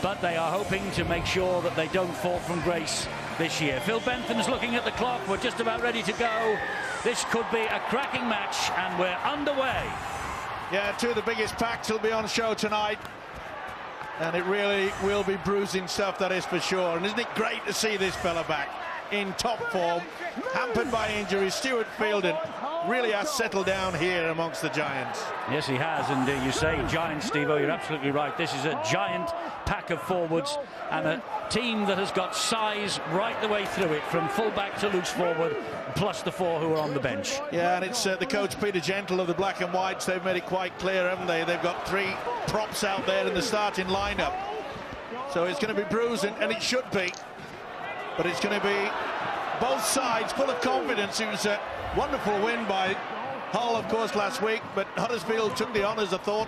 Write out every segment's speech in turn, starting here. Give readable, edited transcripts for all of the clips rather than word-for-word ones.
but they are hoping to make sure that they don't fall from grace this year. Phil Bentham's looking at the clock. We're just about ready to go. This could be a cracking match, and we're underway. Yeah, two of the biggest packs will be on show tonight, and it really will be bruising stuff, that is for sure. And isn't it great to see this fella back in top form, hampered by injuries? Stuart Fielden really has settled down here amongst the Giants. Yes, he has, and you say Giants, Steve-O, you're absolutely right. This is a giant pack of forwards and a team that has got size right the way through it, from full-back to loose forward, plus the four who are on the bench. Yeah, and it's the coach Peter Gentle of the Black and Whites. They've made it quite clear, haven't they? They've got three props out there in the starting lineup. So it's going to be bruising, and it should be. But it's going to be both sides full of confidence. It was a wonderful win by Hull, of course, last week, but Huddersfield took the honours, I thought,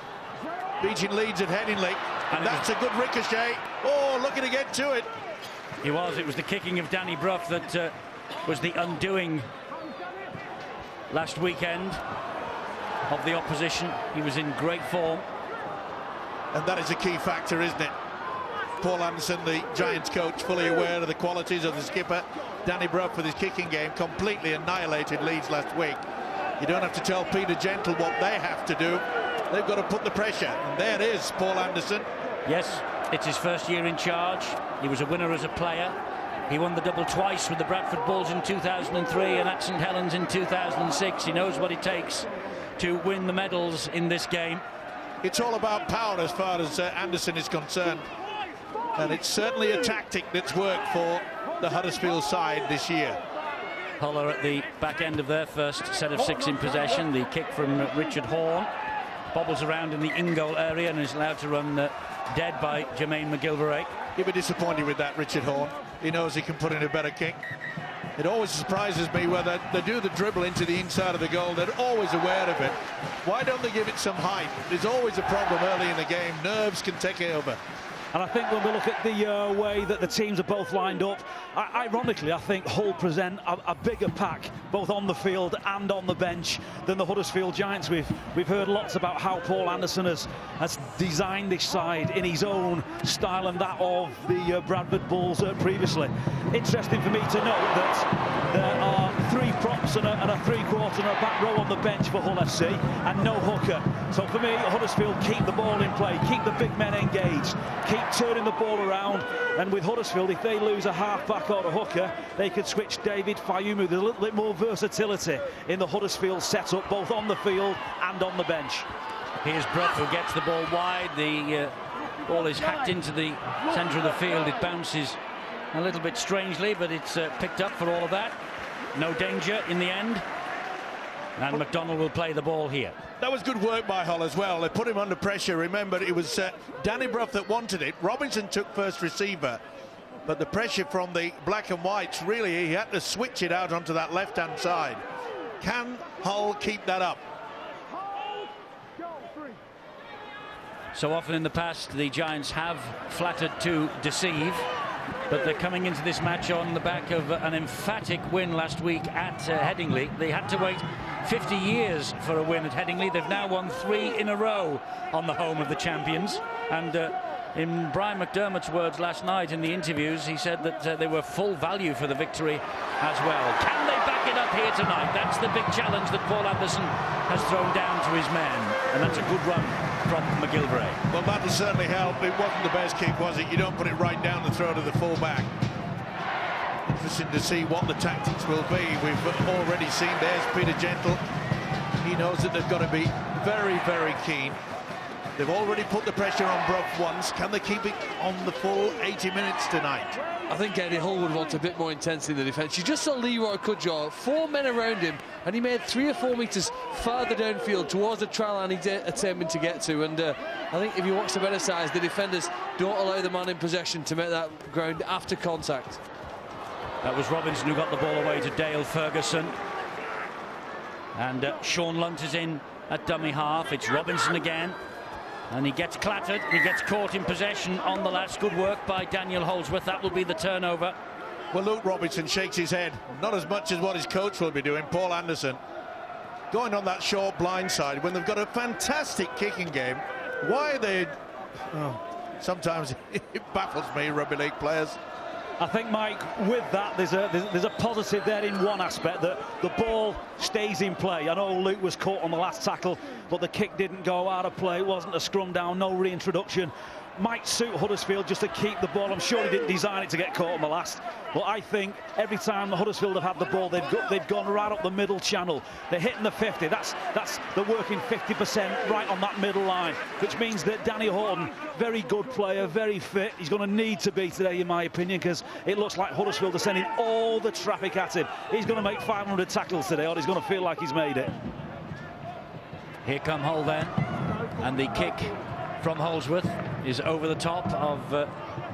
beating Leeds at Headingley. And that's a good ricochet. Oh, looking to get to it. It was the kicking of Danny Brough that was the undoing last weekend of the opposition. He was in great form. And that is a key factor, isn't it? Paul Anderson, the Giants coach, fully aware of the qualities of the skipper. Danny Brough, with his kicking game, completely annihilated Leeds last week. You don't have to tell Peter Gentle what they have to do. They've got to put the pressure. And there it is, Paul Anderson. Yes, it's his first year in charge. He was a winner as a player. He won the double twice with the Bradford Bulls in 2003 and at St Helens in 2006. He knows what it takes to win the medals in this game. It's all about power as far as Anderson is concerned. And it's certainly a tactic that's worked for the Huddersfield side this year. Hull are at the back end of their first set of six in possession. The kick from Richard Horne bobbles around in the in-goal area and is allowed to run dead by Jermaine McGilvray. He'll be disappointed with that, Richard Horne. He knows he can put in a better kick. It always surprises me whether they do the dribble into the inside of the goal. They're always aware of it. Why don't they give it some height? There's always a problem early in the game. Nerves can take it over. And I think when we look at the way that the teams are both lined up, ironically, I think Hull present a bigger pack, both on the field and on the bench, than the Huddersfield Giants. We've heard lots about how Paul Anderson has designed this side in his own style and that of the Bradford Bulls previously. Interesting for me to note that there are three props and a three-quarter and a back row on the bench for Hull FC, and no hooker. So for me, Huddersfield keep the ball in play, keep the big men engaged, keep turning the ball around. And with Huddersfield, if they lose a half-back or a hooker, they could switch David Fayumu. There's a little bit more versatility in the Huddersfield setup, both on the field and on the bench. Here's Brough, who gets the ball wide. The ball is hacked into the centre of the field. It bounces a little bit strangely, but it's picked up for all of that. No danger in the end. And McDonald will play the ball here. That was good work by Hull as well. They put him under pressure. Remember, it was Danny Brough that wanted it. Robinson took first receiver. But the pressure from the Black and Whites, really, he had to switch it out onto that left-hand side. Can Hull keep that up? So often in the past, the Giants have flattered to deceive. But they're coming into this match on the back of an emphatic win last week at Headingley. They had to wait 50 years for a win at Headingley. They've now won 3 in a row on the home of the champions. And in Brian McDermott's words last night in the interviews, he said that they were full value for the victory as well. Can they back it up here tonight? That's the big challenge that Paul Anderson has thrown down to his men. And that's a good run from McGilvray. Well, that'll certainly help. It wasn't the best kick, was it? You don't put it right down the throat of the full-back. Interesting to see what the tactics will be. We've already seen there's Peter Gentle. He knows that they've got to be very, very keen. They've already put the pressure on Brough once. Can they keep it on the full 80 minutes tonight? I think Eddie Hull would want a bit more intensity in the defence. You just saw Leroy Cudjoe, 4 men around him, and he made 3 or 4 metres farther downfield towards the try line he's attempting to get to. And I think if you watch the better sides, the defenders don't allow the man in possession to make that ground after contact. That was Robinson who got the ball away to Dale Ferguson. And Sean Lunt is in at dummy half. It's Robinson again. And he gets clattered. He gets caught in possession on the last. Good work by Daniel Holdsworth. That will be the turnover. Well, Luke Robinson shakes his head. Not as much as what his coach will be doing, Paul Anderson. Going on that short blind side when they've got a fantastic kicking game. Why are they... Oh, Sometimes it baffles me, rugby league players. I think, Mike, with that, there's a positive there in one aspect, that the ball stays in play. I know Luke was caught on the last tackle, but the kick didn't go out of play. It wasn't a scrum down, no reintroduction. Might suit Huddersfield just to keep the ball. I'm sure he didn't design it to get caught on the last, but I think every time the Huddersfield have had the ball, they've gone right up the middle channel. They're hitting the 50. That's they're working 50% right on that middle line, which means that Danny Horton, very good player, very fit. He's going to need to be today, in my opinion, because it looks like Huddersfield are sending all the traffic at him. He's going to make 500 tackles today, or he's going to feel like he's made it. Here come Hull then, and the kick from Holsworth is over the top of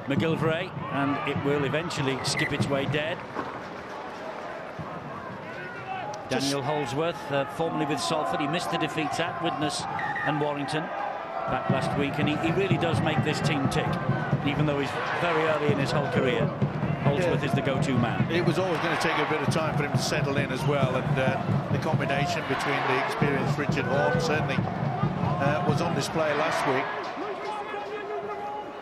McGillivray, and it will eventually skip its way dead. Daniel Holsworth, formerly with Salford, he missed the defeats at Widnes and Warrington back last week, and he really does make this team tick, even though he's very early in his whole career. Holsworth is the go-to man. It was always going to take a bit of time for him to settle in as well, and the combination between the experienced Richard Horton certainly was on display last week.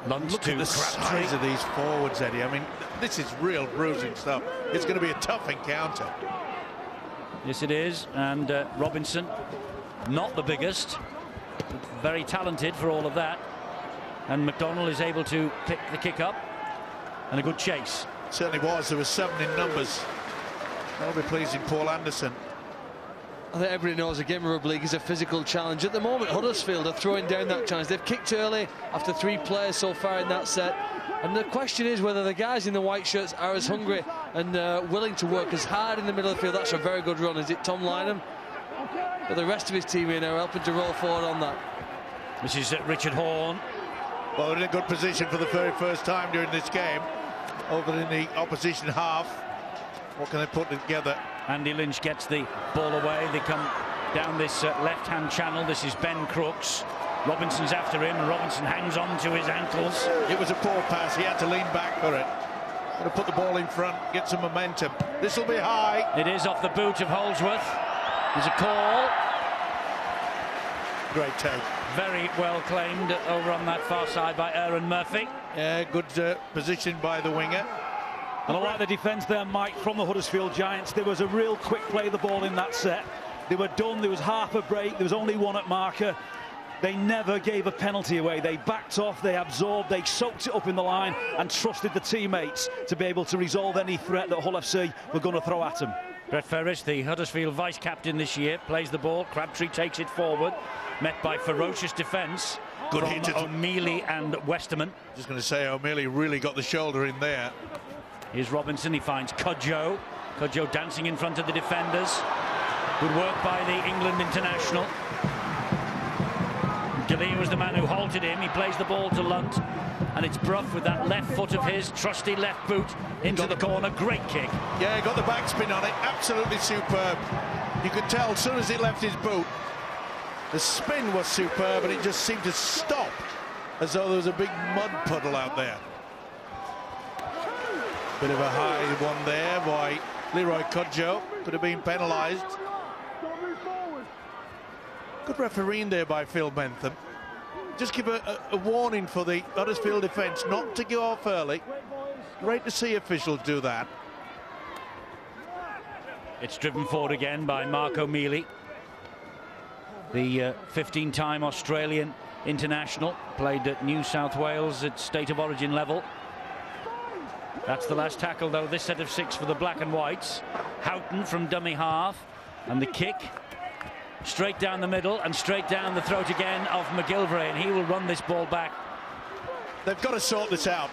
Look at the size of these forwards, Eddie. I mean, this is real bruising stuff. It's going to be a tough encounter. Yes, it is. And Robinson, not the biggest, but very talented for all of that. And McDonald is able to pick the kick up, and a good chase. Certainly was. There was 7 in numbers. That'll be pleasing Paul Anderson. I think everybody knows a game of rugby league is a physical challenge. At the moment, Huddersfield are throwing down that challenge. They've kicked early after 3 players so far in that set. And the question is whether the guys in the white shirts are as hungry and willing to work as hard in the middle of the field. That's a very good run. Is it Tom Lynham? But the rest of his team here now helping to roll forward on that. This is Richard Horn. Well, they're in a good position for the very first time during this game. Over in the opposition half. What can they put together? Andy Lynch gets the ball away. They come down this left-hand channel. This is Ben Crooks. Robinson's after him, and Robinson hangs on to his ankles. It was a poor pass. He had to lean back for it. Got to put the ball in front, get some momentum. This will be high. It is off the boot of Holsworth. There's a call. Great take. Very well claimed over on that far side by Aaron Murphy. Yeah, good position by the winger. And I like the defence there, Mike, from the Huddersfield Giants. There was a real quick play of the ball in that set. They were done. There was half a break. There was only one at marker. They never gave a penalty away. They backed off, they absorbed, they soaked it up in the line and trusted the teammates to be able to resolve any threat that Hull FC were going to throw at them. Brett Ferris, the Huddersfield vice-captain this year, plays the ball. Crabtree takes it forward, met by ferocious defence from O'Mealy and Westerman. Just going to say, O'Mealy really got the shoulder in there. Here's Robinson, he finds Cudjoe. Cudjoe dancing in front of the defenders. Good work by the England international. Gilley was the man who halted him. He plays the ball to Lunt, and it's Brough with that left foot of his, trusty left boot into the corner. Great kick. Yeah, got the backspin on it. Absolutely superb. You could tell as soon as it left his boot, the spin was superb, and it just seemed to stop as though there was a big mud puddle out there. Bit of a high one there by Leroy Cudjoe. Could have been penalised. Good refereeing there by Phil Bentham. Just give a warning for the Huddersfield defence not to go off early. Great to see officials do that. It's driven forward again by Mark O'Mealy, the 15-time Australian international, played at New South Wales at state of origin level. That's the last tackle, though, this set of 6 for the black and whites. Houghton from dummy half, and the kick straight down the middle and straight down the throat again of McGillivray, and he will run this ball back. They've got to sort this out.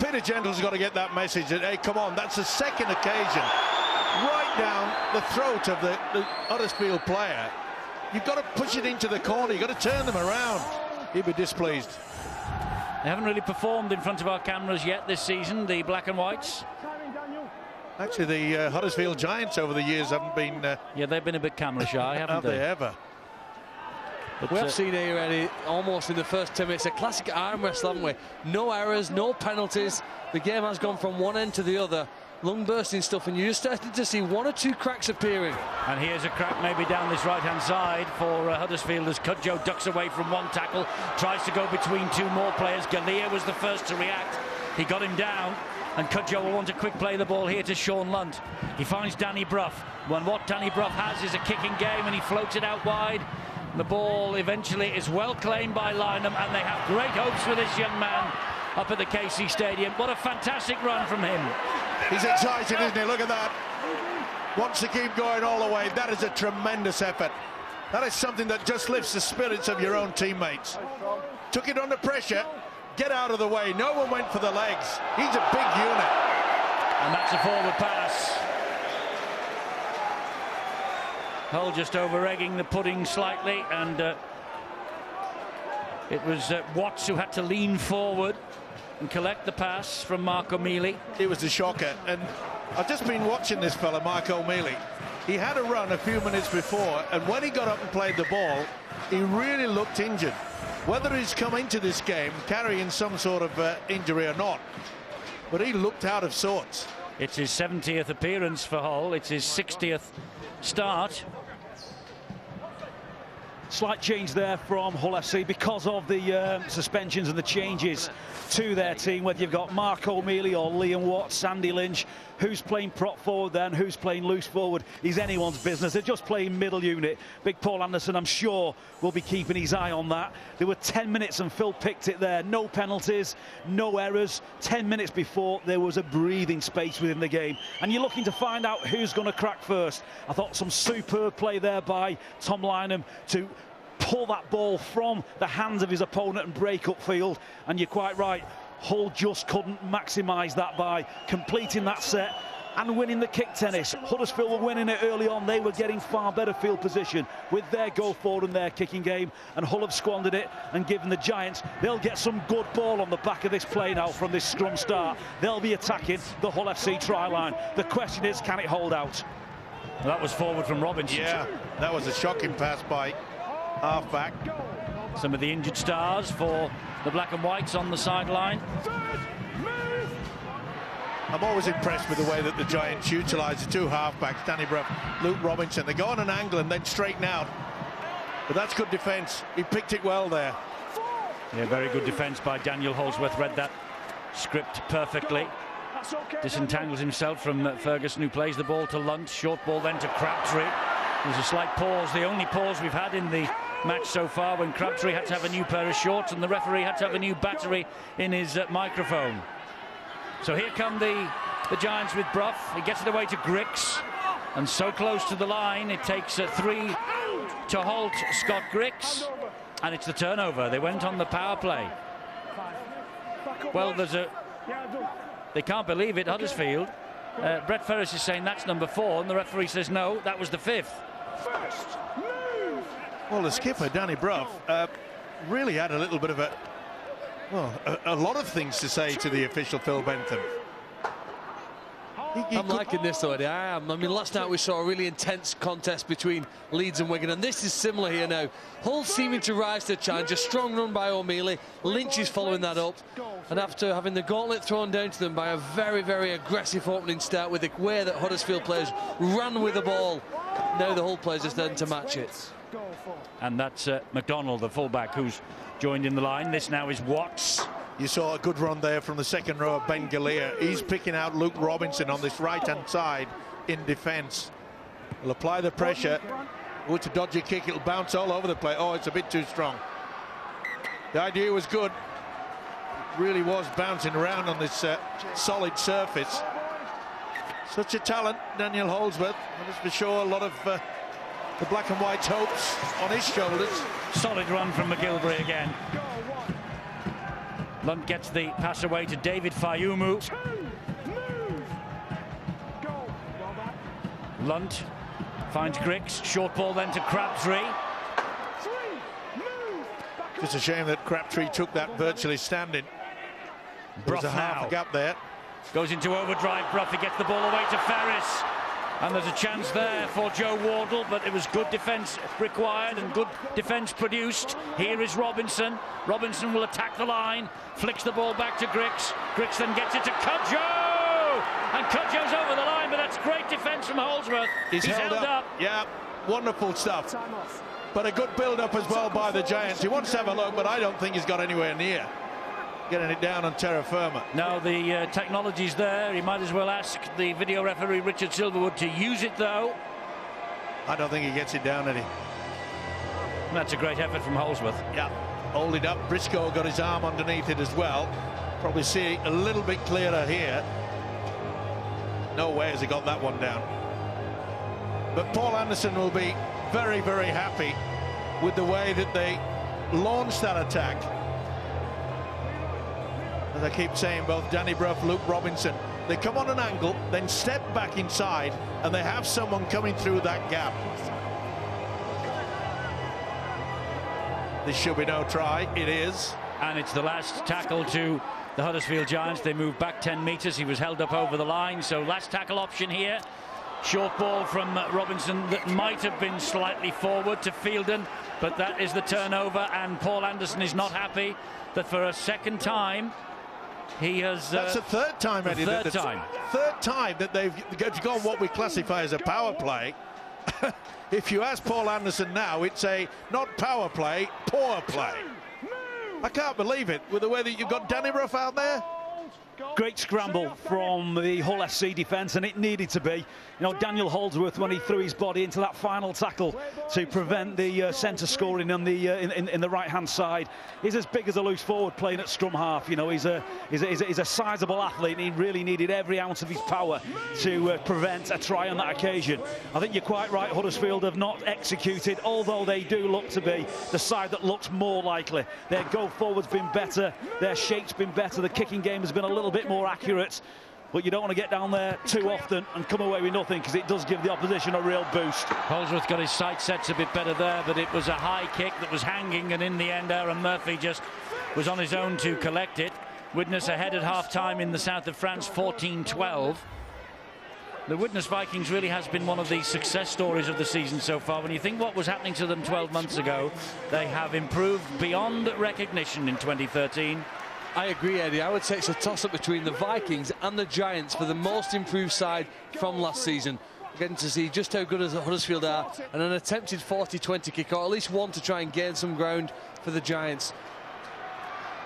Peter Gentle's got to get that message that, hey, come on, that's the second occasion. Right down the throat of the Huddersfield player. You've got to push it into the corner. You've got to turn them around. He'd be displeased. They haven't really performed in front of our cameras yet this season, the black and whites. Actually, the Huddersfield Giants over the years haven't been... yeah, they've been a bit camera shy, haven't they? Ever? But we have seen here, Eddie, almost in the first 10 minutes, a classic arm wrestle, haven't we? No errors, no penalties. The game has gone from one end to the other, lung bursting stuff, and you're starting to see one or two cracks appearing. And here's a crack maybe down this right-hand side for Huddersfield as Cudjoe ducks away from one tackle, tries to go between two more players. Galea was the first to react. He got him down, and Cudjoe will want to quick play the ball here to Sean Lunt. He finds Danny Brough. When what Danny Brough has is a kicking game, and he floats it out wide. The ball eventually is well claimed by Lynham, and they have great hopes for this young man up at the KC Stadium. What a fantastic run from him. He's excited, isn't he? Look at that. Wants to keep going all the way. That is a tremendous effort. That is something that just lifts the spirits of your own teammates. Took it under pressure. Get out of the way. No one went for the legs. He's a big unit. And that's a forward pass. Hull just over-egging the pudding slightly, and it was Watts who had to lean forward and collect the pass from Mark O'Mealy. It was a shocker, and I've just been watching this fella, Mark O'Mealy. He had a run a few minutes before, and when he got up and played the ball, he really looked injured. Whether he's come into this game carrying some sort of injury or not, but he looked out of sorts. It's his 70th appearance for Hull. It's his 60th start. Slight change there from Hull FC because of the suspensions and the changes to their team, whether you've got Mark O'Mealy or Liam Watts, Sandy Lynch. Who's playing prop forward then, who's playing loose forward is anyone's business. They're just playing middle unit. Big Paul Anderson, I'm sure, will be keeping his eye on that. There were 10 minutes and Phil picked it there. No penalties, no errors. 10 minutes before, there was a breathing space within the game. And you're looking to find out who's going to crack first. I thought some superb play there by Tom Lynham to pull that ball from the hands of his opponent and break upfield. And you're quite right, Hull just couldn't maximise that by completing that set and winning the kick tennis. Huddersfield were winning it early on. They were getting far better field position with their go forward and their kicking game, and Hull have squandered it and given the Giants. They'll get some good ball on the back of this play now from this scrum start. They'll be attacking the Hull FC try line. The question is, can it hold out? Well, that was forward from Robinson. Yeah, that was a shocking pass by half-back. Some of the injured stars for the black and whites on the sideline. I'm always impressed with the way that the Giants utilise the two half-backs, Danny Brough, Luke Robinson. They go on an angle and then straighten out. But that's good defence. He picked it well there. Yeah, very good defence by Daniel Holsworth. Read that script perfectly. Disentangles himself from Ferguson, who plays the ball to Lunt. Short ball then to Crabtree. There's a slight pause, the only pause we've had in the match so far, when Crabtree had to have a new pair of shorts and the referee had to have a new battery in his microphone. So here come the Giants with Brough. He gets it away to Grix, and so close to the line it takes 3 to halt Scott Grix, and it's the turnover. They went on the power play. Well, they can't believe it, Huddersfield. Brett Ferris is saying that's number 4, and the referee says no, that was the 5th. Well, the skipper, Danny Brough, really had a little bit of a lot of things to say to the official, Phil Bentham. I'm liking this already. I am. I mean, last night we saw a really intense contest between Leeds and Wigan, and this is similar here now. Hull seeming to rise to the challenge. A strong run by O'Mealy. Lynch is following that up, and after having the gauntlet thrown down to them by a very, very aggressive opening start with the way that Huddersfield players ran with the ball, now the Hull players are starting to match it. And that's McDonald, the fullback, who's joined in the line. This now is Watts. You saw a good run there from the second row of Ben Galea. He's picking out Luke Robinson on this right-hand side in defence. He'll apply the pressure. Oh, it's a dodgy kick. It'll bounce all over the place. Oh, it's a bit too strong. The idea was good. It really was bouncing around on this solid surface. Such a talent, Daniel Holsworth. That is for sure a lot of the black and white's hopes on his shoulders. Solid run from McGilvery again. Lunt gets the pass away to David Fayumu. Lunt finds Grix. Short ball then to Crabtree. Just a shame that Crabtree took that virtually standing. There's a half a gap there. Goes into overdrive. Brough, he gets the ball away to Ferris. And there's a chance there for Joe Wardle, but it was good defence required and good defence produced. Here is Robinson. Robinson will attack the line, flicks the ball back to Grix. Grix then gets it to Cudjoe! And Cudjoe's over the line, but that's great defence from Holdsworth. He's held up. Yeah, wonderful stuff. But a good build-up as well by the Giants. He wants to have a look, but I don't think he's got anywhere near getting it down on terra firma. Now the technology's there. He might as well ask the video referee Richard Silverwood to use it, though. I don't think he gets it down, Eddie. That's a great effort from Holdsworth. Yeah, hold it up. Briscoe got his arm underneath it as well. Probably see a little bit clearer here. No way has he got that one down. But Paul Anderson will be very, very happy with the way that they launched that attack. As I keep saying, both Danny Brough, Luke Robinson, they come on an angle, then step back inside, and they have someone coming through that gap. This should be no try. It is. And it's the last tackle to the Huddersfield Giants. They move back 10 metres. He was held up over the line. So last tackle option here. Short ball from Robinson that might have been slightly forward to Fielden. But that is the turnover. And Paul Anderson is not happy that for a second time he has... That's the third time, Eddie. Third time that they've gone what we classify as a power play. If you ask Paul Anderson now, it's a not power play, poor play. I can't believe it with the way that you've got Danny Brough out there. Great scramble from the Hull SC defence, and it needed to be. You know, Daniel Holdsworth, when he threw his body into that final tackle to prevent the centre scoring on the in the right-hand side, he's as big as a loose forward playing at scrum half. You know, he's a sizable athlete, and he really needed every ounce of his power to prevent a try on that occasion. I think you're quite right. Huddersfield have not executed, although they do look to be the side that looks more likely. Their go forward's been better, their shape's been better, the kicking game has been a little bit more accurate. But you don't want to get down there too often and come away with nothing, because it does give the opposition a real boost. Holdsworth got his sight sets a bit better there, but it was a high kick that was hanging, and in the end Aaron Murphy just was on his own to collect it. Widnes ahead at half-time in the south of France, 14-12. The Widnes Vikings really has been one of the success stories of the season so far. When you think what was happening to them 12 months ago, they have improved beyond recognition in 2013. I agree, Eddie. I would say it's a toss-up between the Vikings and the Giants for the most improved side from last season. We're getting to see just how good as Huddersfield are, and an attempted 40-20 kick, or at least one to try and gain some ground for the Giants.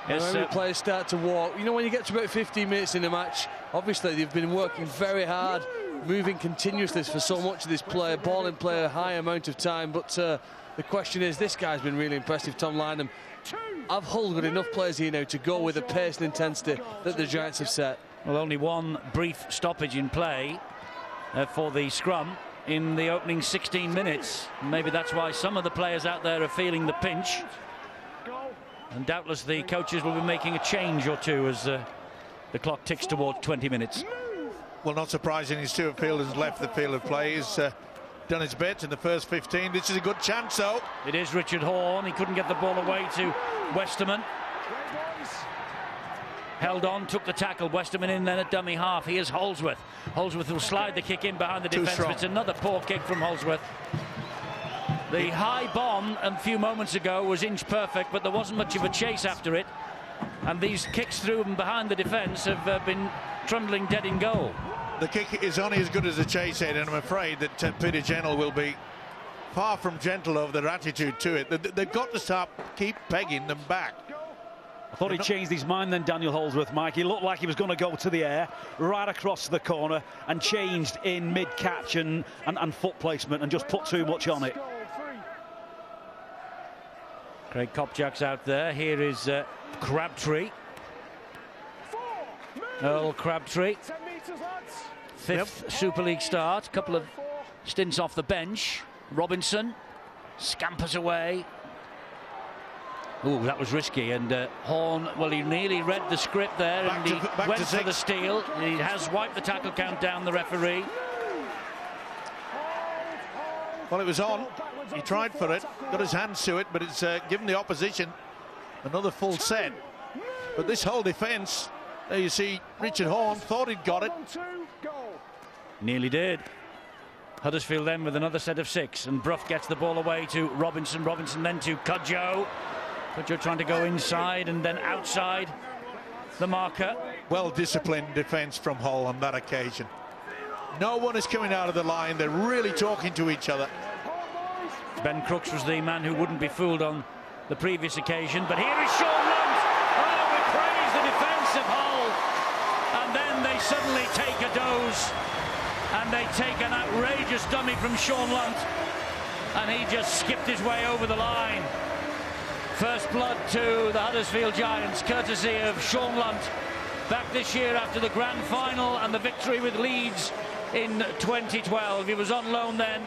Yes, when the players start to walk, you know, when you get to about 15 minutes in a match, obviously they've been working very hard, moving continuously for so much of this play, ball in play a high amount of time. But the question is, this guy's been really impressive, Tom Lynham. Have Hull got enough players here now to go with the pace and intensity that the Giants have set? Well, only one brief stoppage in play for the scrum in the opening 16 minutes. Maybe that's why some of the players out there are feeling the pinch. And doubtless the coaches will be making a change or two as the clock ticks towards 20 minutes. Well, not surprising, his Stuart Field has left the field of play. He's done his bit in the first 15. This is a good chance, though. It is Richard Horn. He couldn't get the ball away to Westerman. Held on, took the tackle. Westerman in then at dummy half. Here's Holdsworth. Holdsworth will slide the kick in behind the defence. It's another poor kick from Holdsworth. The high bomb a few moments ago was inch perfect, but there wasn't much of a chase after it. And these kicks through and behind the defence have been trundling dead in goal. The kick is only as good as the chase head, and I'm afraid that Peter Jennell will be far from gentle over their attitude to it. They've got to keep pegging them back. I thought he changed his mind then, Daniel Holdsworth, Mike. He looked like he was going to go to the air, right across the corner, and changed in mid-catch and foot placement, and just put too much on it. Craig Kopchak's out there. Here is Crabtree. Earl Crabtree. Fifth Super League start. Couple of stints off the bench. Robinson scampers away. Oh, that was risky. And Horn, well, he nearly read the script there, and he went for the steal. He has wiped the tackle count down, the referee. Well, it was on. He tried for it, got his hands to it, but it's given the opposition another full set. But this whole defence, there you see Richard Horn thought he'd got it. Nearly did. Huddersfield then with another set of 6, and Brough gets the ball away to Robinson. Robinson then to Cudjoe. Cudjoe trying to go inside and then outside the marker. well-disciplined defence from Hull on that occasion. No one is coming out of the line. They're really talking to each other. Ben Crooks was the man who wouldn't be fooled on the previous occasion, but here is Sean Lunt. Oh, we praise the defence of Hull, and then they suddenly take a doze, and they take an outrageous dummy from Sean Lunt, and he just skipped his way over the line. First blood to the Huddersfield Giants, courtesy of Sean Lunt, back this year after the grand final and the victory with Leeds in 2012. He was on loan then,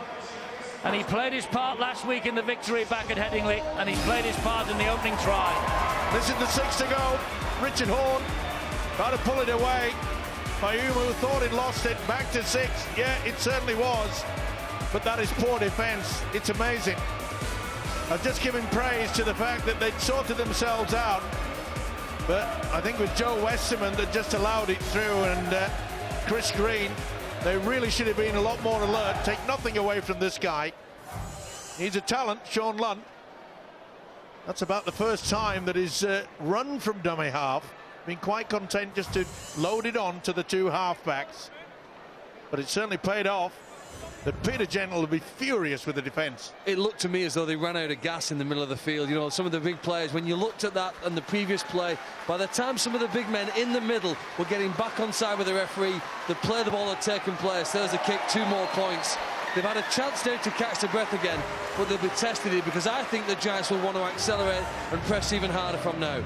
and he played his part last week in the victory back at Headingley, and he's played his part in the opening try. Listen to 6 to go. Richard Horne trying to pull it away. Mayumu thought he'd lost it. Back to 6. Yeah, it certainly was. But that is poor defence. It's amazing. I've just given praise to the fact that they'd sorted themselves out. But I think with Joe Westerman that just allowed it through, and Chris Green, they really should have been a lot more alert. Take nothing away from this guy. He's a talent, Sean Lunt. That's about the first time that he's run from dummy half. Been quite content just to load it on to the two halfbacks. But it certainly paid off. That Peter Gentle will be furious with the defence. It looked to me as though they ran out of gas in the middle of the field. You know, some of the big players, when you looked at that and the previous play, by the time some of the big men in the middle were getting back on side with the referee, the play of the ball had taken place. There's a kick, 2 more points. They've had a chance now to catch their breath again, but they'll be tested it, because I think the Giants will want to accelerate and press even harder from now.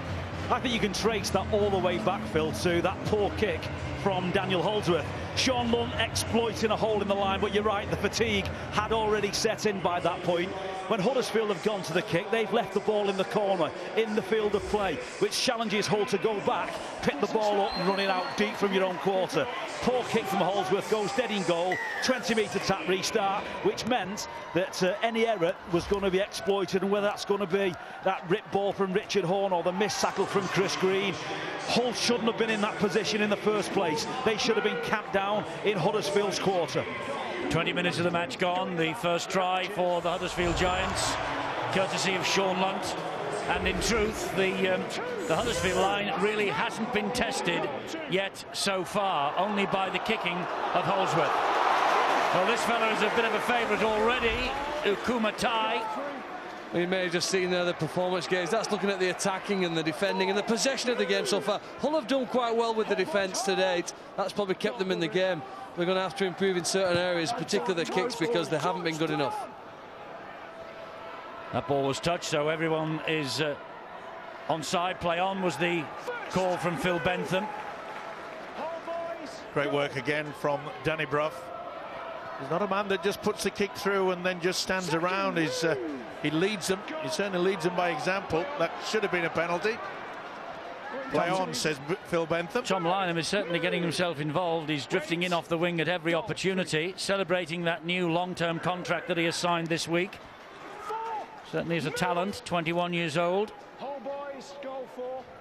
I think you can trace that all the way back, Phil, to that poor kick from Daniel Holdsworth. Sean Lunt exploiting a hole in the line, but you're right, the fatigue had already set in by that point. When Huddersfield have gone to the kick, they've left the ball in the corner, in the field of play, which challenges Hull to go back, pick the ball up and run it out deep from your own quarter. Poor kick from Holdsworth, goes dead in goal, 20-metre tap restart, which meant that any error was going to be exploited, and whether that's going to be that rip ball from Richard Horne or the missed tackle from Chris Green, Hull shouldn't have been in that position in the first place. They should have been camped down in Huddersfield's quarter. 20 minutes of the match gone. The first try for the Huddersfield Giants, courtesy of Sean Lunt. And in truth, the Huddersfield line really hasn't been tested yet so far, only by the kicking of Holdsworth. Well, this fella is a bit of a favourite already, Ukuma Tai. We may have just seen the performance games. That's looking at the attacking and the defending and the possession of the game so far. Hull have done quite well with the defence to date. That's probably kept them in the game. We're going to have to improve in certain areas, particularly the kicks, because they haven't been good enough. That ball was touched, so everyone is onside. Play on was the call from Phil Bentham. Great work again from Danny Brough. He's not a man that just puts the kick through and then just stands around. He leads them. He certainly leads them by example. That should have been a penalty. Play on, says Phil Bentham. Tom Lynham is certainly getting himself involved. He's drifting in off the wing at every opportunity, celebrating that new long-term contract that he has signed this week. Certainly is a talent, 21 years old.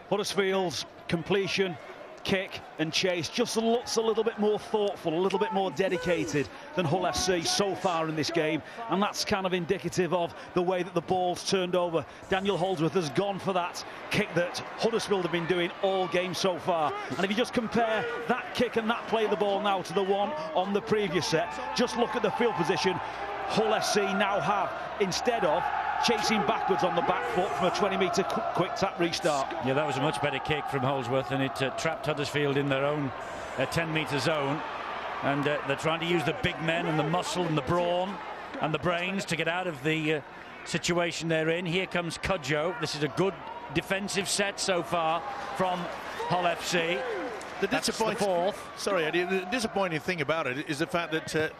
Huddersfield's completion, kick and chase just looks a little bit more thoughtful, a little bit more dedicated than Hull FC so far in this game, and that's kind of indicative of the way that the ball's turned over. Daniel Holdsworth has gone for that kick that Huddersfield have been doing all game so far, and if you just compare that kick and that play of the ball now to the one on the previous set, just look at the field position Hull FC now have, instead of chasing backwards on the back foot from a 20-metre quick tap restart. Yeah, that was a much better kick from Holdsworth, and it trapped Huddersfield in their own 10-metre zone. And they're trying to use the big men and the muscle and the brawn and the brains to get out of the situation they're in. Here comes Cudjoe. This is a good defensive set so far from Hull FC. The disappointing thing about it is the fact that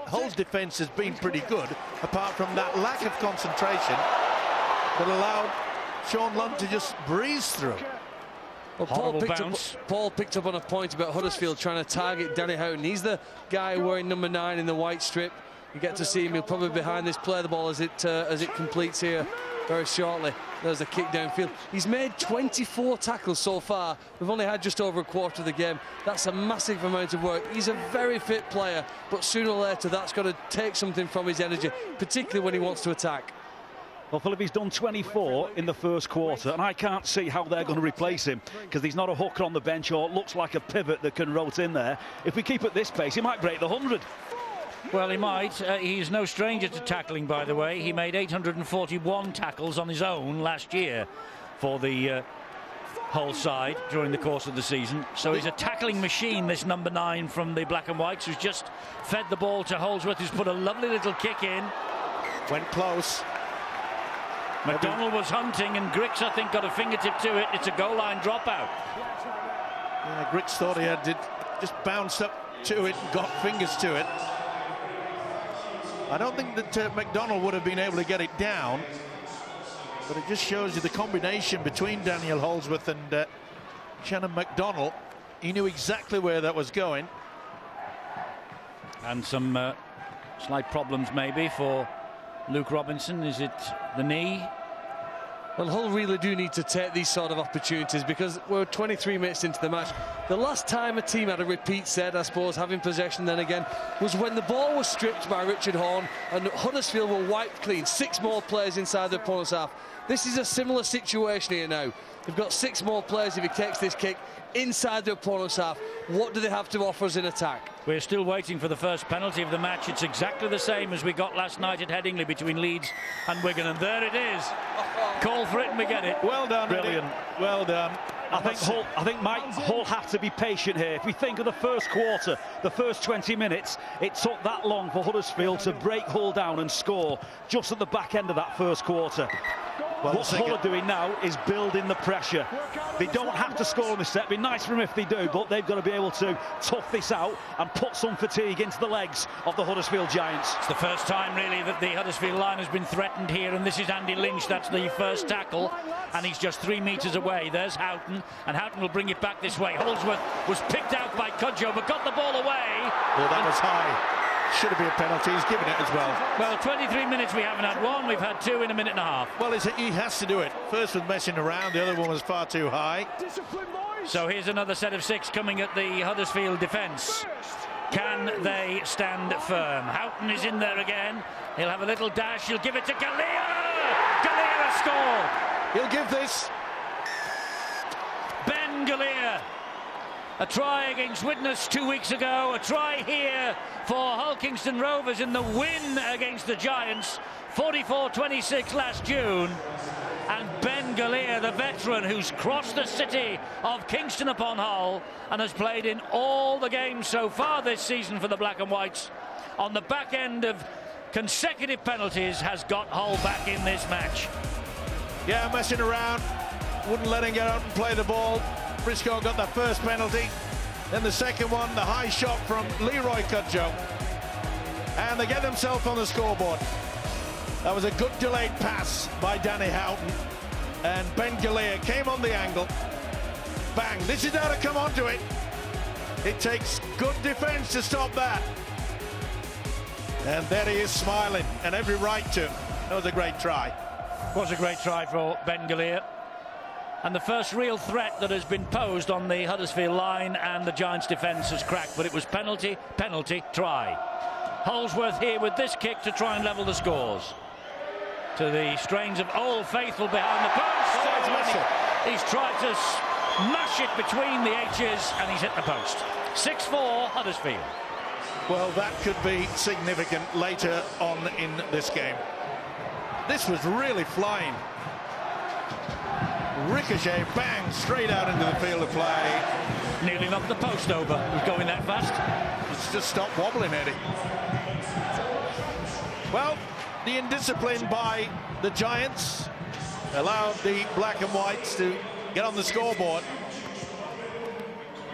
Hull's defence has been pretty good, apart from that lack of concentration that allowed Sean Lunt to just breeze through. Well, Paul picked up on a point about Huddersfield trying to target Danny Houghton. He's the guy wearing number 9 in the white strip. You get to see him. He'll probably behind this play the ball as it completes here very shortly. There's a kick downfield. He's made 24 tackles so far. We've only had just over a quarter of the game. That's a massive amount of work. He's a very fit player, but sooner or later that's got to take something from his energy, particularly when he wants to attack. Well, Philip, done 24 in the first quarter, and I can't see how they're going to replace him, because he's not a hooker on the bench or looks like a pivot that can rotate in there. If we keep at this pace, he might break the 100. Well, he might. He's no stranger to tackling, by the way. He made 841 tackles on his own last year for the whole side during the course of the season. So he's a tackling machine, this number 9 from the Black and Whites, who's just fed the ball to Holdsworth, who's put a lovely little kick in. Went close. McDonald was hunting, and Griggs, I think, got a fingertip to it. It's a goal line dropout. Yeah, Griggs thought he had just bounced up to it and got fingers to it. I don't think that McDonald would have been able to get it down, but it just shows you the combination between Daniel Holdsworth and Shannon McDonald. He knew exactly where that was going. And some slight problems maybe for Luke Robinson. Is it the knee? Well, Hull really do need to take these sort of opportunities, because we're 23 minutes into the match. The last time a team had a repeat set, I suppose, having possession then again, was when the ball was stripped by Richard Horne and Huddersfield were wiped clean. 6 more players inside the opponent's half. This is a similar situation here now. They've got 6 more players if he takes this kick inside the opponent's half. What do they have to offer us in attack? We're still waiting for the first penalty of the match. It's exactly the same as we got last night at Headingley between Leeds and Wigan, and there it is. Call for it and we get it. Well done, Brilliant. Eddie. Well done. I think Hull have to be patient here. If we think of the first quarter, the first 20 minutes, it took that long for Huddersfield to break Hull down and score just at the back end of that first quarter. Well, what Hull are doing now is building the pressure. They don't have to score on this set. It'd be nice for them if they do, but they've got to be able to tough this out and put some fatigue into the legs of the Huddersfield Giants. It's the first time really that the Huddersfield line has been threatened here, and this is Andy Lynch. That's the first tackle, and he's just 3 meters away. There's Houghton, and Houghton will bring it back this way. Holdsworth was picked out by Cudjoe but got the ball away. Well, that was high. Should have been a penalty. He's given it as well. Well, 23 minutes we haven't had one. We've had 2 in a minute and a half. Well, he has to do it. First was messing around. The other one was far too high. So here's another set of 6 coming at the Huddersfield defence. Can they stand firm? Houghton is in there again. He'll have a little dash. He'll give it to Galea. Galea score. He'll give this. Ben Galea. A try against Widnes 2 weeks ago, a try here for Hull Kingston Rovers in the win against the Giants, 44-26 last June. And Ben Galea, the veteran who's crossed the city of Kingston upon Hull and has played in all the games so far this season for the Black and Whites, on the back end of consecutive penalties, has got Hull back in this match. Yeah, messing around, wouldn't let him get out and play the ball. Briscoe got that first penalty, then the second one, the high shot from Leroy Cudjoe, and they get themselves on the scoreboard. That was a good delayed pass by Danny Houghton, and Ben Galea came on the angle. Bang, this is how to come onto it. It takes good defence to stop that. And there he is smiling, and every right to. That was a great try. Was a great try for Ben Galea. And the first real threat that has been posed on the Huddersfield line and the Giants' defence has cracked, but it was penalty, try. Holdsworth here with this kick to try and level the scores. To the strains of Old Faithful behind the post. He's tried to smash it between the H's and he's hit the post. 6-4 Huddersfield. Well, that could be significant later on in this game. This was really flying. Ricochet, bang, straight out into the field of play. Nearly knocked the post over. He was going that fast. It's just stopped wobbling, Eddie. Well, the indiscipline by the Giants allowed the Black and Whites to get on the scoreboard.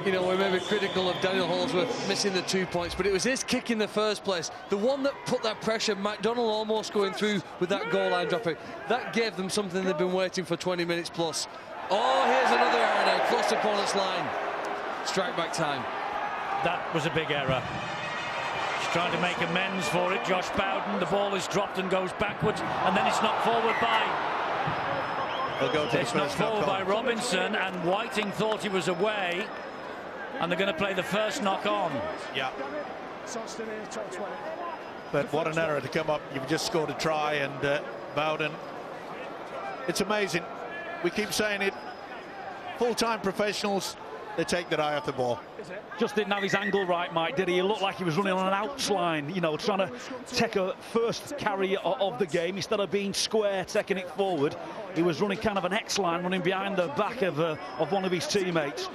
You know, we may be critical of Daniel Holdsworth missing the 2 points, but it was his kick in the first place, the one that put that pressure, McDonald almost going through with that goal line dropping. That gave them something they've been waiting for 20 minutes plus. Oh, here's another error now, close to opponent's line. Strike back time. That was a big error. He's trying to make amends for it. Josh Bowden, the ball is dropped and goes backwards, and then it's knocked forward by... It's knocked forward by Robinson, and Whiting thought he was away. And they're going to play the first knock on. Yeah. But what an error to come up. You've just scored a try, and Bowden It's amazing. We keep saying it. Full-time professionals, they take their eye off the ball. Just didn't have his angle right, Mike, did he? He looked like he was running on an outs line, you know, trying to take a first carry of the game. Instead of being square, taking it forward, he was running kind of an X line, running behind the back of one of his teammates.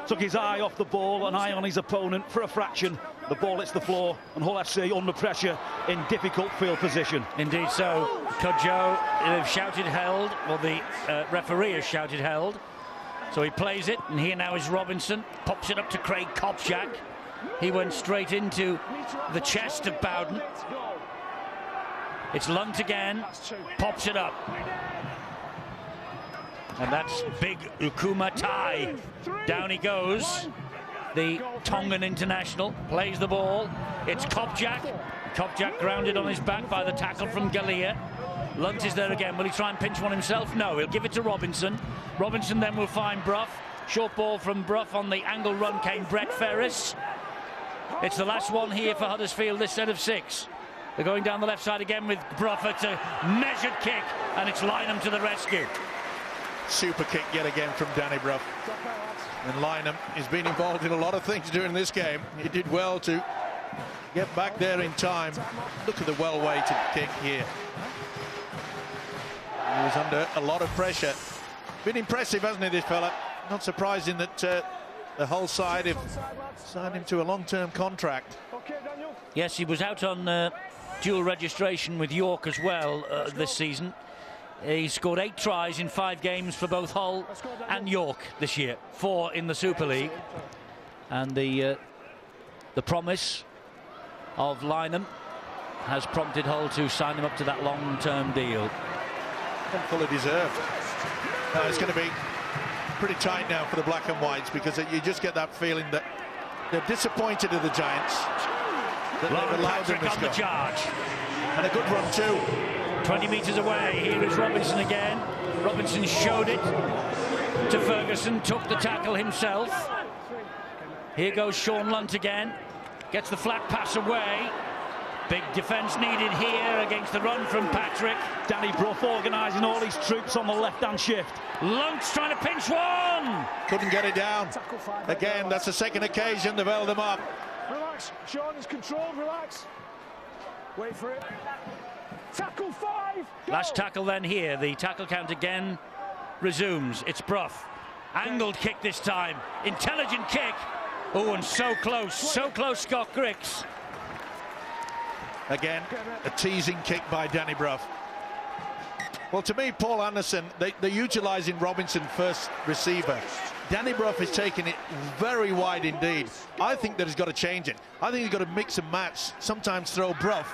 Took his eye off the ball, an eye on his opponent for a fraction. The ball hits the floor, and Hull FC under pressure in difficult field position. Indeed so. Cudjoe, they've shouted held, well, the referee has shouted held. So he plays it, and here now is Robinson. Pops it up to Craig Kopczak. He went straight into the chest of Bowden. It's Lunt again. Pops it up. And that's big Ukuma Tai. Down he goes. The Tongan international plays the ball. It's Kopczak. Kopczak grounded on his back by the tackle from Galea. Lunt is there again. Will he try and pinch one himself? No, he'll give it to Robinson. Robinson then will find Brough. Short ball from Brough. On the angle run came Brett Ferris. It's the last one here for Huddersfield, this set of 6. They're going down the left side again with Brough. It's a measured kick, and it's Lynham to the rescue. Super kick yet again from Danny Brough. And Lynham has been involved in a lot of things during this game. He did well to get back there in time. Look at the well-weighted kick here. He was under a lot of pressure. Been impressive, hasn't he, this fella? Not surprising that the whole side have signed him to a long-term contract. Yes, he was out on dual registration with York as well this season. He scored 8 tries in 5 games for both Hull and York this year, 4 in the Super League. And the promise of Lynham has prompted Hull to sign him up to that long-term deal. And fully deserved. Now it's going to be pretty tight now for the black and whites, because you just get that feeling that they're disappointed in the Giants. That they've allowed them to on the charge. And a good run too. 20 metres away, here is Robinson again. Robinson showed it to Ferguson, took the tackle himself. Here goes Sean Lunt again. Gets the flat pass away. Big defence needed here against the run from Patrick. Danny Brough organising all his troops on the left-hand shift. Lunt's trying to pinch one. Couldn't get it down. Again, that's the second occasion they've held them up. Relax, Sean is controlled, relax. Wait for it. Tackle 5. Go. Last tackle then here. The tackle count again resumes. It's Brough. Angled kick this time. Intelligent kick. Oh, and so close, Scott Griggs. Again, a teasing kick by Danny Brough. Well, to me, Paul Anderson, they're utilising Robinson first receiver. Danny Brough is taking it very wide indeed. I think that he's got to change it. I think he's got to mix and match. Sometimes throw Brough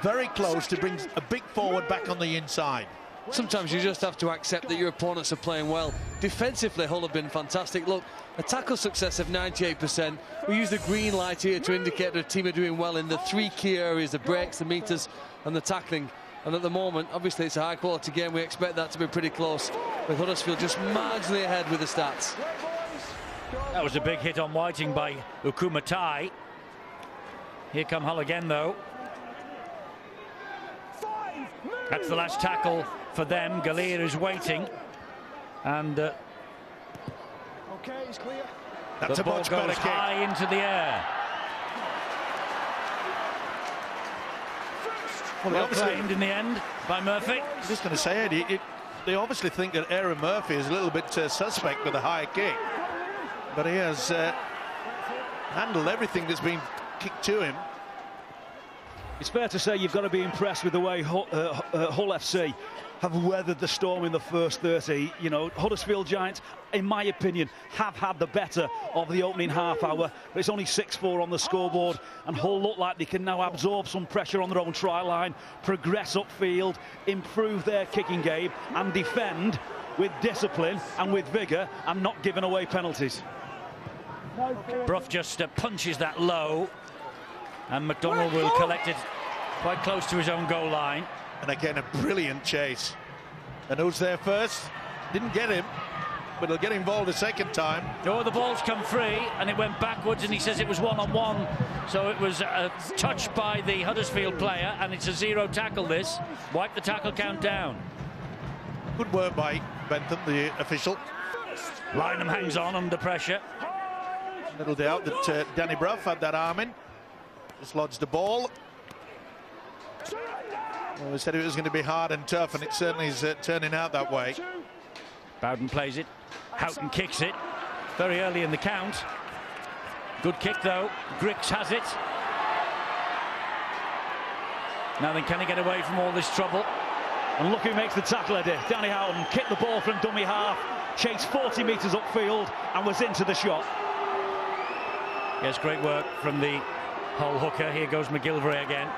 very close to bring a big forward back on the inside. Sometimes you just have to accept that your opponents are playing well. Defensively, Hull have been fantastic. Look, a tackle success of 98%. We use the green light here to indicate the team are doing well in the 3 key areas: the breaks, the meters, and the tackling. And at the moment, obviously, it's a high-quality game. We expect that to be pretty close, with Huddersfield just marginally ahead with the stats. That was a big hit on Whiting by Ukuma Tai. Here come Hull again, though. That's the last tackle for them. Galea is waiting, and Okay, he's clear. That's the a ball much goes better kick. high into the air. Well claimed in the end by Murphy. I was just going to say, Eddie, they obviously think that Aaron Murphy is a little bit suspect with a high kick, but he has handled everything that's been kicked to him. It's fair to say you've got to be impressed with the way Hull FC have weathered the storm in the first 30. You know, Huddersfield Giants, in my opinion, have had the better of the opening half hour, but it's only 6-4 on the scoreboard, and Hull look like they can now absorb some pressure on their own try line, progress upfield, improve their kicking game, and defend with discipline and with vigour, and not giving away penalties. Brough just punches that low, and McDonald will collect it quite close to his own goal line. And again, a brilliant chase. And who's there first? Didn't get him, but he'll get involved a second time. Oh, the ball's come free, and it went backwards, and he says it was one-on-one. So it was a touch by the Huddersfield player, and it's a 0 tackle this. Wipe the tackle count down. Good work by Bentham, the official. Lynham hangs on under pressure. Little doubt that Danny Brough had that arm in. Just lodged the ball. Well, we said it was going to be hard and tough, and it certainly is turning out that way. Bowden plays it. Houghton kicks it very early in the count. Good kick though. Griggs has it. Now then, can he get away from all this trouble? And look who makes the tackle, Eddie. Danny Houghton kicked the ball from dummy half, chased 40 metres upfield and was into the shot. Yes, great work from the Hull hooker. Here goes McGilvray again.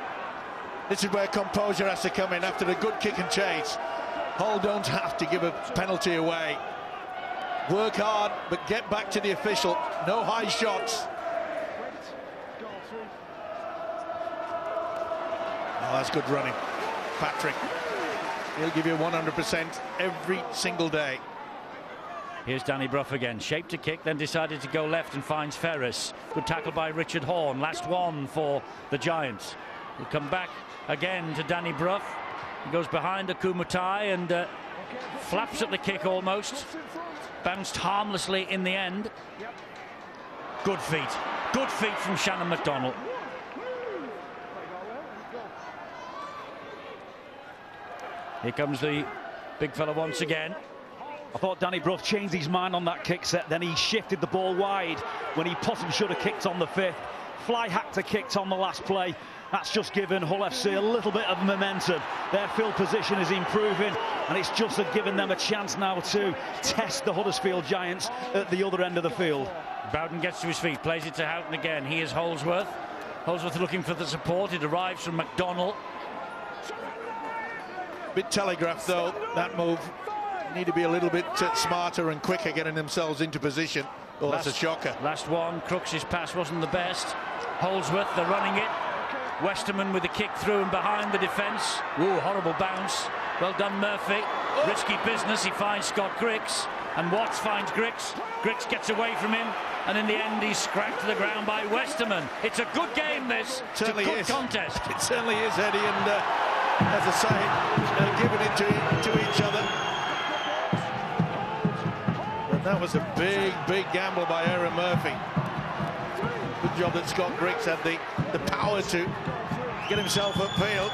This is where composure has to come in after the good kick and chase. Hull don't have to give a penalty away. Work hard, but get back to the official. No high shots. Oh, that's good running. Patrick. He'll give you 100% every single day. Here's Danny Brough again. Shaped a kick, then decided to go left and finds Ferris. Good tackle by Richard Horne. Last one for the Giants. He'll come back again to Danny Brough. He goes behind Akumutai and flaps at the kick almost. Bounced harmlessly in the end. Good feet. Good feet from Shannon McDonald. Here comes the big fella once again. I thought Danny Brough changed his mind on that kick set, then he shifted the ball wide when he possibly should have kicked on the fifth. Fly Hactor kicked on the last play. That's just given Hull FC a little bit of momentum. Their field position is improving, and it's just given them a chance now to test the Huddersfield Giants at the other end of the field. Bowden gets to his feet, plays it to Houghton again. Here's Holsworth. Holsworth looking for the support. It arrives from McDonnell. Bit telegraphed though, that move. Need to be a little bit smarter and quicker getting themselves into position. Oh, that's a shocker. Last one. Crooks' pass wasn't the best. Holsworth, they're running it. Westerman with the kick through and behind the defence. Ooh, horrible bounce. Well done, Murphy. Risky business. He finds Scott Griggs, and Watts finds Griggs. Griggs gets away from him, and in the end he's scrapped to the ground by Westerman. It's a good game, this. Certainly it's a good is. contest. It certainly is, Eddie, and as I say, giving it to each other. And that was a big gamble by Aaron Murphy. Good job that Scott Griggs had the power to get himself upfield.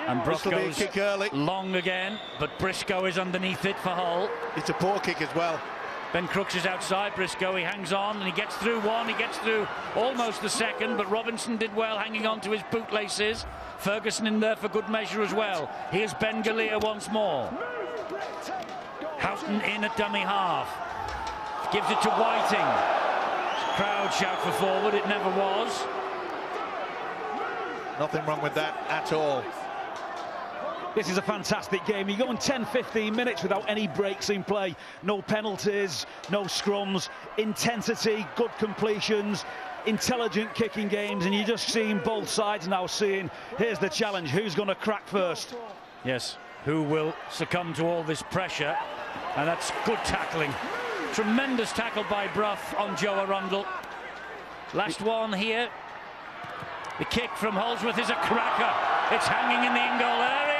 And Brough goes kick early. Long again, but Briscoe is underneath it for Hull. It's a poor kick as well. Ben Crooks is outside. Briscoe, he hangs on and he gets through one. He gets through almost the second, but Robinson did well hanging on to his bootlaces. Ferguson in there for good measure as well. Here's Ben Galea once more. Houghton in at dummy half. Gives it to Whiting. Crowd shout for forward. It never was. Nothing wrong with that at all. This is a fantastic game. You're going 10-15 minutes without any breaks in play. No penalties, no scrums, intensity, good completions, intelligent kicking games, and you're just seeing both sides now saying, here's the challenge, who's going to crack first? Yes, who will succumb to all this pressure? And that's good tackling. Tremendous tackle by Brough on Joe Arundel. Last one here. The kick from Holsworth is a cracker. It's hanging in the in-goal area.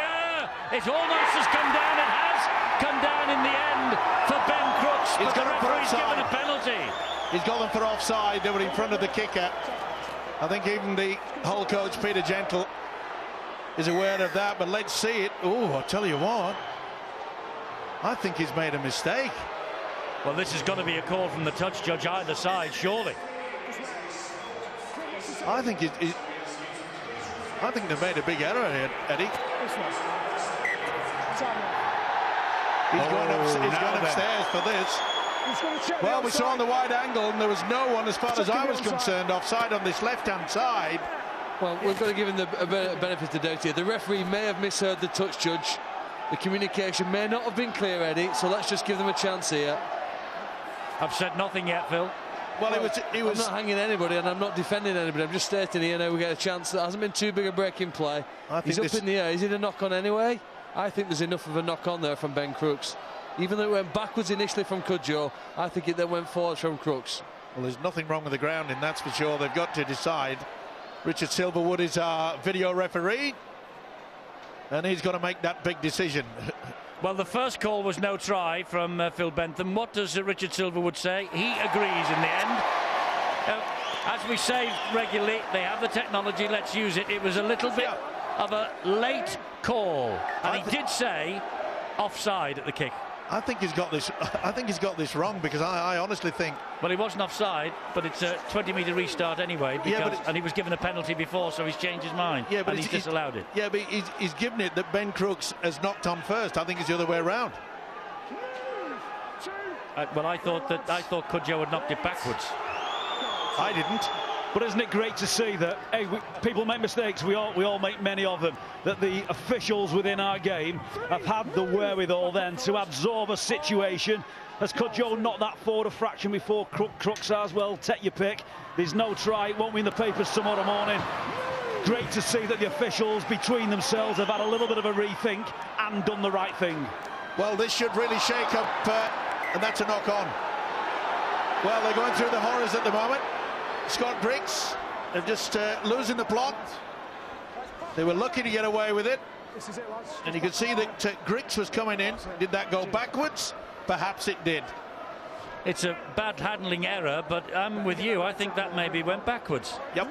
It almost has come down. It has come down in the end for Ben Crooks. But the referee's given a penalty. He's got them for offside. They were in front of the kicker. I think even the Hull coach, Peter Gentle, is aware of that. But let's see it. Oh, I'll tell you what. I think he's made a mistake. Well, this has got to be a call from the touch judge either side, surely. I think I think they've made a big error here, Eddie. He's gone upstairs for this. Well, we saw on the wide angle, and there was no one, as far as I was concerned, offside on this left-hand side. Well, we've got to give him the benefit of the doubt here. The referee may have misheard the touch judge. The communication may not have been clear, Eddie, so let's just give them a chance here. I've said nothing yet, Phil. Well, it was. I'm not hanging anybody, and I'm not defending anybody. I'm just stating here now we get a chance. There hasn't been too big a break in play. He's up in the air. Is it a knock-on anyway? I think there's enough of a knock-on there from Ben Crooks. Even though it went backwards initially from Cudjoe, I think it then went forwards from Crooks. Well, there's nothing wrong with the grounding, that's for sure. They've got to decide. Richard Silverwood is our video referee, and he's got to make that big decision. Well, the first call was no try from Phil Bentham. What does Richard Silverwood say? He agrees in the end. As we say regularly, they have the technology, let's use it. It was a little bit of a late call, and he did say offside at the kick. I think he's got this. I think he's got this wrong, because I honestly think. Well, he wasn't offside, but it's a 20-metre restart anyway. Because, and he was given a penalty before, so he's changed his mind. Yeah, but he's disallowed it. Yeah, but he's given it that Ben Crooks has knocked on first. I think it's the other way around. Well, I thought Cudjoe had knocked it backwards. I didn't. But isn't it great to see that, hey, people make mistakes, we all make many of them, that the officials within our game have had the wherewithal then to absorb a situation. Has Cudjoe knocked that forward a fraction before Crooks as well? Take your pick. There's no try, it won't be in the papers tomorrow morning. Great to see that the officials between themselves have had a little bit of a rethink and done the right thing. Well, this should really shake up, and that's a knock on. Well, they're going through the horrors at the moment. Scott Griggs, they're just losing the plot. They were lucky to get away with it. And you could see that Griggs was coming in. Did that go backwards? Perhaps it did. It's a bad handling error, but I'm with you. I think that maybe went backwards. Yep.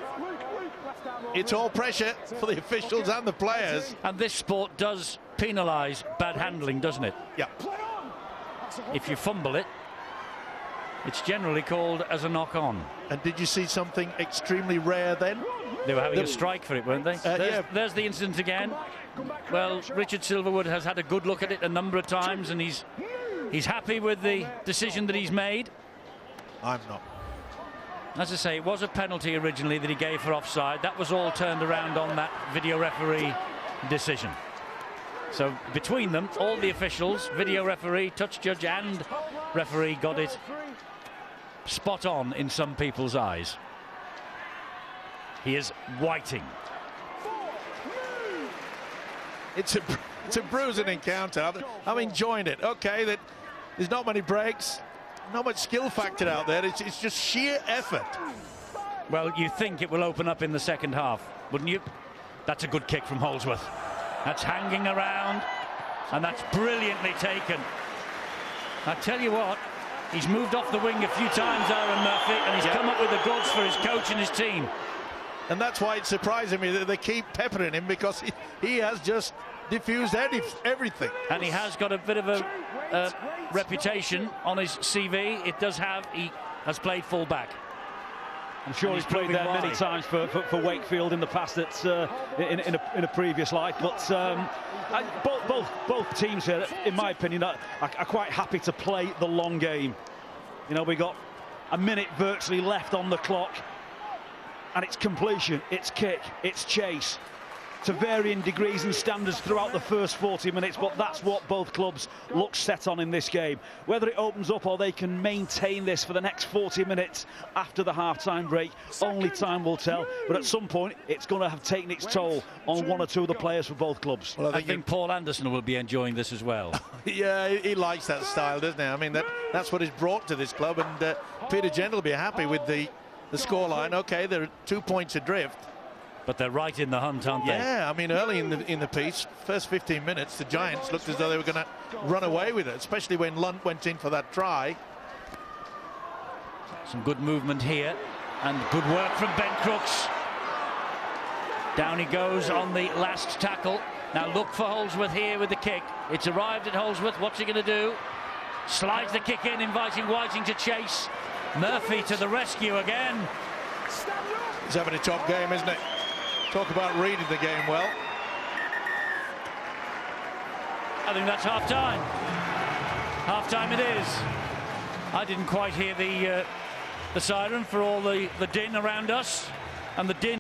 It's all pressure for the officials and the players. And this sport does penalise bad handling, doesn't it? Yeah. If you fumble it, it's generally called as a knock-on. And did you see something extremely rare then? They were having a strike for it, weren't they? There's the incident again. Well, Richard Silverwood has had a good look at it a number of times, and he's happy with the decision that he's made. I'm not. As I say, it was a penalty originally that he gave for offside. That was all turned around on that video referee decision. So between them, all the officials, video referee, touch judge and referee, got it spot on in some people's eyes. He is whiting. It's a bruising encounter. I'm enjoying it. Okay, that there's not many breaks, not much skill factor out there. It's just sheer effort. Well, you think it will open up in the second half, wouldn't you? That's a good kick from Holdsworth. That's hanging around, and that's brilliantly taken. I tell you what, he's moved off the wing a few times, Aaron Murphy, and he's come up with the goods for his coach and his team. And that's why it's surprising me that they keep peppering him, because he has just diffused everything. And he has got a bit of a reputation on his CV. It does have. He has played full back. I'm sure he's played there many times for Wakefield in the past. That's in a previous life. But both teams here, in my opinion, are quite happy to play the long game. You know, we got a minute virtually left on the clock, and it's completion, it's kick, it's chase, to varying degrees and standards throughout the first 40 minutes, but that's what both clubs look set on in this game. Whether it opens up or they can maintain this for the next 40 minutes after the half-time break, only time will tell. But at some point, it's going to have taken its toll on one or two of the players for both clubs. Well, I think Paul Anderson will be enjoying this as well. Yeah, he likes that style, doesn't he? I mean, that's what he's brought to this club, and Peter Gent will be happy with the scoreline. Okay, they're 2 points adrift. But they're right in the hunt, aren't they? Yeah, I mean, early in the piece, first 15 minutes, the Giants looked as though they were going to run away with it, especially when Lunt went in for that try. Some good movement here, and good work from Ben Crooks. Down he goes on the last tackle. Now look for Holdsworth here with the kick. It's arrived at Holdsworth. What's he going to do? Slides the kick in, inviting Whiting to chase. Murphy to the rescue again. He's having a top game, isn't it? Talk about reading the game well. I think that's half-time. Half-time it is. I didn't quite hear the siren for all the din around us, and the din